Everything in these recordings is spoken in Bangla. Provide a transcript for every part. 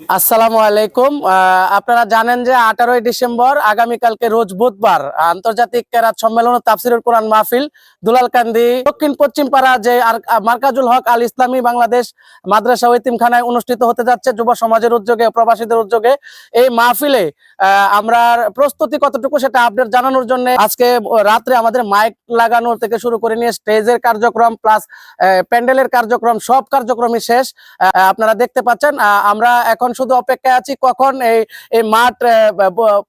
আসসালামু আলাইকুম। আপনারা জানেন যে 18ই ডিসেম্বর আগামীকালকে রোজ বুধবার আন্তর্জাতিক কেরাত সম্মেলন ও তাফসিরুল কোরআন মাহফিল দুলালকান্দি দক্ষিণ পশ্চিম পাড়া যে মার্কাজুল হক আল ইসলামী বাংলাদেশ মাদ্রাসা ও এতিমখানায় অনুষ্ঠিত হতে যাচ্ছে যুব সমাজের উদ্যোগে প্রবাসীদের উদ্যোগে। এই মাহফিলে আমরা প্রস্তুতি কতটুকু সেটা আপডেট জানানোর জন্য আজকে রাত্রে আমাদের মাইক লাগানোর থেকে শুরু করে নিয়ে স্টেজের কার্যক্রম প্লাস প্যান্ডেলের কার্যক্রম সব কার্যক্রমই শেষ। আপনারা দেখতে পাচ্ছেন। আমরা এখন শুধু অপেক্ষায় আছি কখন এই মাঠ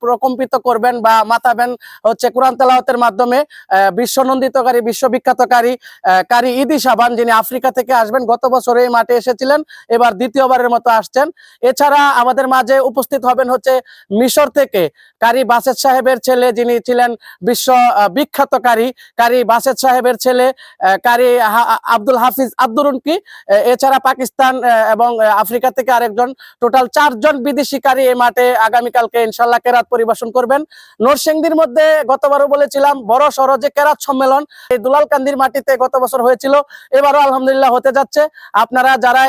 প্রকম্পিত করবেন বা মাতাবেন হচ্ছে কোরআন তেলাওয়াতের মাধ্যমে। বিশ্বনন্দিতকারী বিশ্ববিখ্যাতকারী কারি ইদি সাবান যিনি আফ্রিকা থেকে আসবেন, গত বছর এই মাঠে এসেছিলেন, এবার দ্বিতীয়বারের মতো আসছেন। এছাড়া আমাদের মাঝে উপস্থিত হবেন হচ্ছে মিশর থেকে কারি বাসেদ সাহেবের ছেলে যিনি ছিলেন বিশ্ব বিখ্যাত কারি বাসেদ সাহেবের ছেলে কারি আব্দুল হাফিজ আব্দুরুনকি। এছাড়া পাকিস্তান এবং আফ্রিকা থেকে আরেকজন, টোটাল 4 জন বিদেশি কারি এই মাঠে আগামীকালকে ইনশাল্লাহ কেরাত পরিবেশন করবেন। নরসিংদীর মধ্যে গতবারও বলেছিলাম বড় সড় যে কেরাত সম্মেলন এই দুলালকান্দির মাটিতে গত বছর হয়েছিল, এবারও আলহামদুলিল্লাহ হতে যাচ্ছে। আপনারা যারা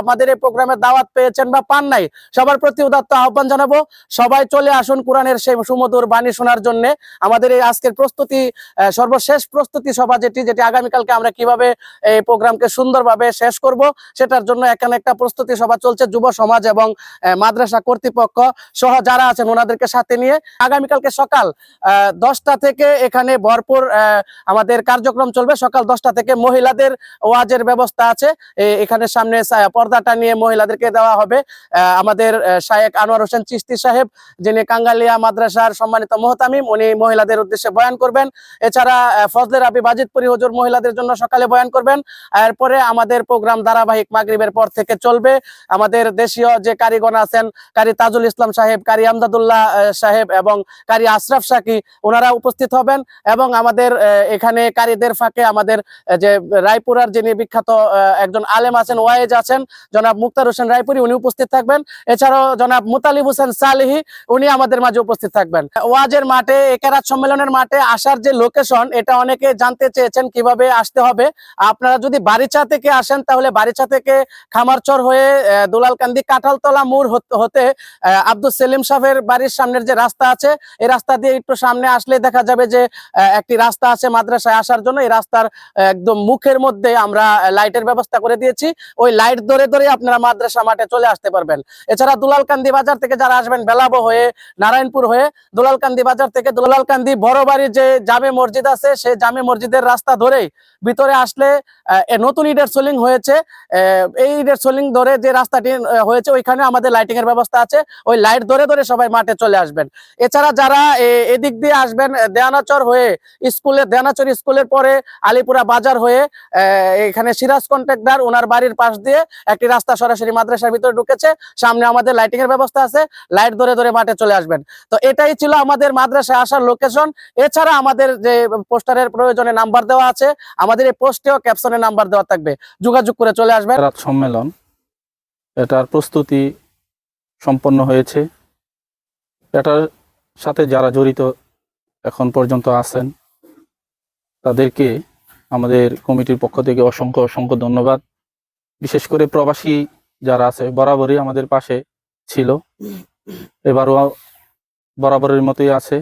আমাদের এই প্রোগ্রামের দাওয়াত পেয়েছেন বা পান নাই, সবার প্রতি উদাত্ত আহ্বান জানাবো, সবাই চলে আসুন কোরআনের সেই সুমধুর বাণী শোনার জন্য। আমাদের এই আজকের প্রস্তুতি সর্বশেষ প্রস্তুতি সভা যেটি আগামীকালকে আমরা কিভাবে এই প্রোগ্রামকে সুন্দরভাবে শেষ করব সেটার জন্য এখানে একটা প্রস্তুতি সভা চলছে। যুব সমাজ এবং মাদ্রাসা কর্তৃপক্ষ সহ যারা আছেন ওনাদেরকে সাথে নিয়ে আগামীকালকে সকাল 10টা থেকে এখানে ভরপুর আমাদের কার্যক্রম চলবে। সকাল 10টা থেকে মহিলাদের ওয়াজের ব্যবস্থা আছে, এখানে সামনে পর্দাটা নিয়ে মহিলাদেরকে দেওয়া হবে। আমাদের শায়েখ আনোয়ার হোসেন চিশতি সাহেব যিনি কাঙ্গালিয়া মাদ্রাসার সম্মানিত মোহতামিম, উনি মহিলাদের উদ্দেশ্যে বয়ান করবেন। এছাড়া ফজলে রাবি বাজিতপুরি হুজুর মহিলাদের জন্য সকালে বয়ান করবেন। এরপরে আমাদের প্রোগ্রাম ধারাবাহিক মাগরিবের পর থেকে চলবে। আমাদের দেশীয় যে কারিগণ আছেন, কারি তাজুল ইসলাম সাহেব, কারি আমদাদুল্লাহ সাহেব এবং কারি আশরাফ সাকি, ওনারা উপস্থিত হবেন। এবং আমাদের এখানে কারিদের ফাঁকে আমাদের যে রায়পুরার যিনি বিখ্যাত একজন আলেম আছেন, ওয়াইজ আছেন, জনাব মুক্তার হোসেন রায়পুরি, উনি উপস্থিত থাকবেন। এছাড়াও জনাব মুতালিব হোসেন সালেহি, উনি আমাদের মাঝে উপস্থিত থাকবেন। ওয়াজের মাঠে কেরাত সম্মেলনের মাঠে আসার যে লোকেশন, এটা অনেকে জানতে চেয়েছেন কিভাবে আসতে হবে। আপনারা যদি বারিচা থেকে আসেন তাহলে বারিচা থেকে খামারচর হয়ে দুলালকান্দি কাঁঠালতলা মোড় হতে আব্দুল সেলিম সাহেবের বাড়ির সামনের যে রাস্তা আছে, এই রাস্তা দিয়ে একটু সামনে আসলে দেখা যাবে যে একটি রাস্তা আছে মাদ্রাসায় আসার জন্য। এই রাস্তার একদম মুখের মধ্যে আমরা লাইটের ব্যবস্থা করে দিয়েছি, ওই লাইট ধরে ধরে আপনারা মাদ্রাসা মাঠে চলে আসতে পারবেন। এছাড়া দুলালকান্দি বাজার থেকে যারা আসবেন বেলাবো হয়ে নারায়ণপুর হয়ে দুলালকান্দি বাজার থেকে দুলালকান্দি বড় বাড়ির যে জামে মসজিদ আছে, সেই জামে মসজিদের রাস্তা ধরেই ভিতরে আসলে নতুন ইটের সোলিং হয়েছে, এই ইটের সোলিং ধরে যে রাস্তাটি হয়েছে ওইখানে আমাদের লাইটিং এর ব্যবস্থা আছে, ওই লাইট ধরে ধরে সবাই মাঠে চলে আসবেন। এছাড়া যারা এদিক দিয়ে আসবেন দেয়ানাচর হয়ে দেয়ানাচর স্কুলের পরে আলিপুরা বাজার হয়ে এখানে সিরাজ কন্ট্রাক্টর ওনার বাড়ির পাশ দিয়ে একটি রাস্তা সরাসরি মাদ্রাসার ভিতরে ঢুকেছে, সামনে আমাদের লাইটিং এর ব্যবস্থা আছে, লাইট ধরে ধরে মাঠে চলে আসবেন। তো এটাই ছিল আমাদের মাদ্রাসায় আসার লোকেশন। এছাড়া আমাদের যে পোস্টারের প্রয়োজনে নাম্বার দেওয়া আছে, আমাদের এই পোস্টেও ক্যাপশনে নাম্বার দেওয়া থাকবে, যোগাযোগ করে চলে আসবেন। রাত সম্মেলন এটার প্রস্তুতি সম্পন্ন হয়েছে। এটার সাথে যারা জড়িত এখন পর্যন্ত আছেন তাদেরকে আমাদের কমিটির পক্ষ থেকে অসংখ্য অসংখ্য ধন্যবাদ। বিশেষ করে প্রবাসী যারা আছে বরাবরই আমাদের পাশে ছিল, এবারও বরাবরের মতোই আছে।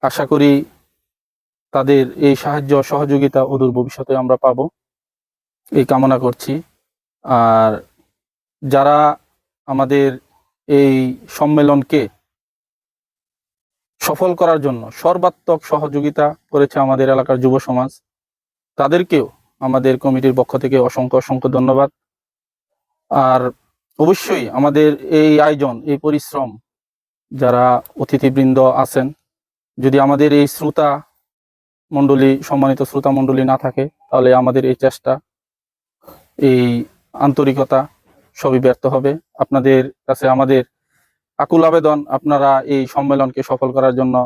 আশা করি তাদের এই সাহায্য সহযোগিতা অদূর ভবিষ্যতে আমরা পাবো, এই কামনা করছি। আর যারা আমাদের এই সম্মেলনকে সফল করার জন্য সর্বাত্মক সহযোগিতা করেছে আমাদের এলাকার যুব সমাজ, তাদেরকেও আমাদের কমিটির পক্ষ থেকে অসংখ্য অসংখ্য ধন্যবাদ। আর অবশ্যই আমাদের এই আয়োজন, এই পরিশ্রম, যারা অতিথিবৃন্দ আছেন, যদি আমাদের এই সম্মানিত শ্রোতা মণ্ডলী না থাকে তাহলে আমাদের এই চেষ্টা, এই আন্তরিকতা সবই ব্যর্থ হবে। আপনাদের কাছে আমাদের আকুল আবেদন, আপনারা এই সম্মেলনকে সফল করার জন্য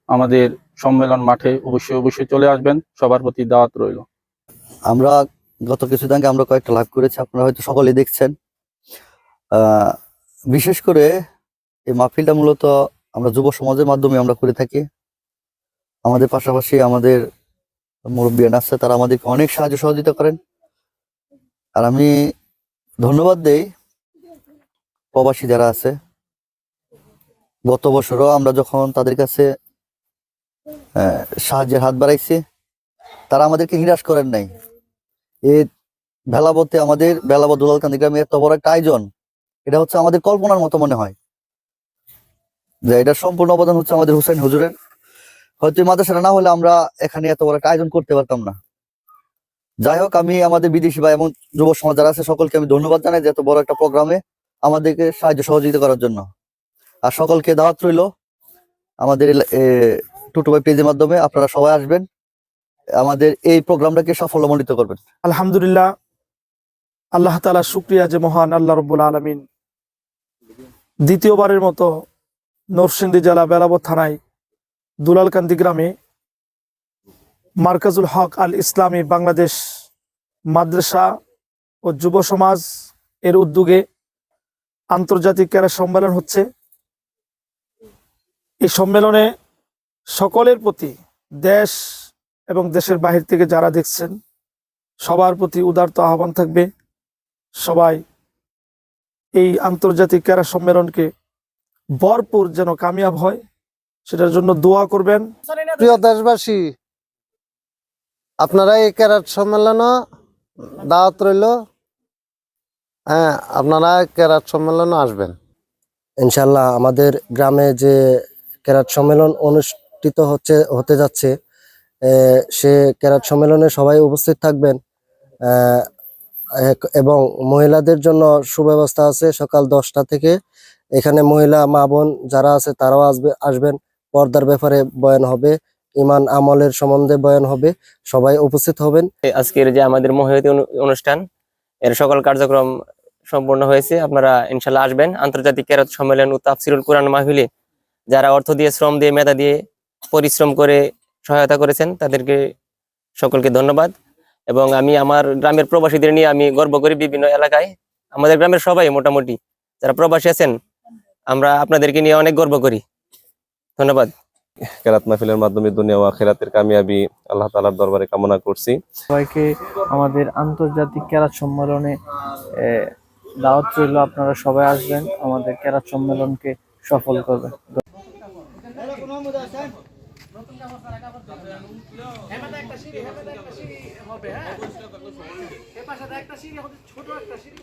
আমাদের সম্মেলন মাঠে অবশ্যই অবশ্যই চলে আসবেন। সবার প্রতি দাওয়াত রইল। আমরা গত কিছুদিন আগে আমরা কয়েকটা লাইভ করেছি, আপনারা হয়তো সকলেই দেখছেন। বিশেষ করে এই মাহফিলটা মূলত আমরা যুব সমাজের মাধ্যমে আমরা করে থাকি। আমাদের পাশাপাশি আমাদের মুরব্বিয়ান আছে, তারা আমাদেরকে অনেক সাহায্য সহযোগিতা করেন। আর আমি ধন্যবাদ দেই প্রবাসী যারা আছে, গত বছরও আমরা যখন তাদের কাছে সাহায্যের হাত বাড়াইছি, তারা আমাদেরকে নিরাশ করেন নাই। এই বেলাবতে আমাদের বেলাবত দুলালকান্দি গ্রামে এত বড় একটা আয়োজন, এটা হচ্ছে আমাদের কল্পনার মতো মনে হয়। যে এটা সম্পূর্ণ অবদান হচ্ছে আমাদের হুসাইন হুজুরের। হয়তো এই মাদ্রাসাটা না হলে আমরা এখানে এত বড় একটা আয়োজন করতে পারতাম না। যাই হোক, আমি আমাদের বিদেশি ভাই এবং যুব সমাজ যারা আছে সকলকে আমি ধন্যবাদ জানাই যে এত বড় একটা প্রোগ্রামে আমাদেরকে সাহায্য সহযোগিতা করার জন্য। আর সকলকে দাওয়াত রইল আমাদের টুটু ভাই পেজের মাধ্যমে, আপনারা সবাই আসবেন, আমাদের এই প্রোগ্রামটাকে সাফল্যমণ্ডিত করবেন। আলহামদুলিল্লাহ, আল্লাহ তাআলা শুকরিয়া যে মহান আল্লাহ রাব্বুল আলামিন দ্বিতীয়বারের মতো নরসিংদী জেলা বেলাবত থানায় দুলালকান্দি গ্রামে মার্কাজুল হক আল ইসলামী বাংলাদেশ মাদ্রাসা ও যুব সমাজ এর উদ্যোগে আন্তর্জাতিক ক্রীড়া সম্মেলন হচ্ছে। এই সম্মেলনে সকলের প্রতি, দেশ এবং দেশের বাহির থেকে যারা দেখছেন সবার প্রতি উদারত আহ্বান থাকবে, সবাই এই আন্তর্জাতিক ক্রীড়া সম্মেলনকে ভরপুর যেন কামিয়াব হয় সেটার জন্য দোয়া করবেন। প্রিয় দেশবাসী, আপনারা এই ক্যারাট সম্মেলনে দাওয়াত রইল। হ্যাঁ, আপনারা ক্যারাট সম্মেলনে আসবেন ইনশাল্লাহ। আমাদের গ্রামে যে ক্যারাট সম্মেলন অনুষ্ঠিত হতে যাচ্ছে, সে ক্যারাট সম্মেলনে সবাই উপস্থিত থাকবেন। এবং মহিলাদের জন্য সুব্যবস্থা আছে। সকাল 10টা থেকে এখানে মহিলা মা বোন যারা আছে তারাও আসবেন। পর্দার ব্যাপারে বয়ান হবে, ইমান আমলের সম্বন্ধে বয়ান হবে, সবাই উপস্থিত হবেন। আজকের যে আমাদের মহিলাদের অনুষ্ঠান, এর সকল কার্যক্রম সম্পূর্ণ হয়েছে। আপনারা ইনশাল্লাহ আসবেন। আন্তর্জাতিক ক্যারাত সম্মেলন ও তাফসিরুল কুরআন মাহফিলে যারা অর্থ দিয়ে, শ্রম দিয়ে, মেধা দিয়ে, পরিশ্রম করে সহায়তা করেছেন তাদেরকে সকলকে ধন্যবাদ। এবং আমি আমার গ্রামের প্রবাসীদের নিয়ে আমি গর্ব করি। বিভিন্ন এলাকায় আমাদের গ্রামের সবাই মোটামুটি যারা প্রবাসী আছেন, আমরা আপনাদেরকে নিয়ে অনেক গর্ব করি। ধন্যবাদ। কেরাত মাহফিলের মাধ্যমে দুনিয়া ও আখিরাতের কামিয়াবি আল্লাহ তাআলার দরবারে কামনা করছি। সবাইকে আমাদের আন্তর্জাতিক ক্যারাত সম্মেলনে দাওয়াত রইল। আপনারা সবাই আসবেন, আমাদের ক্যারাত সম্মেলনকে সফল করবেন। ছোট একটা সিঁড়ি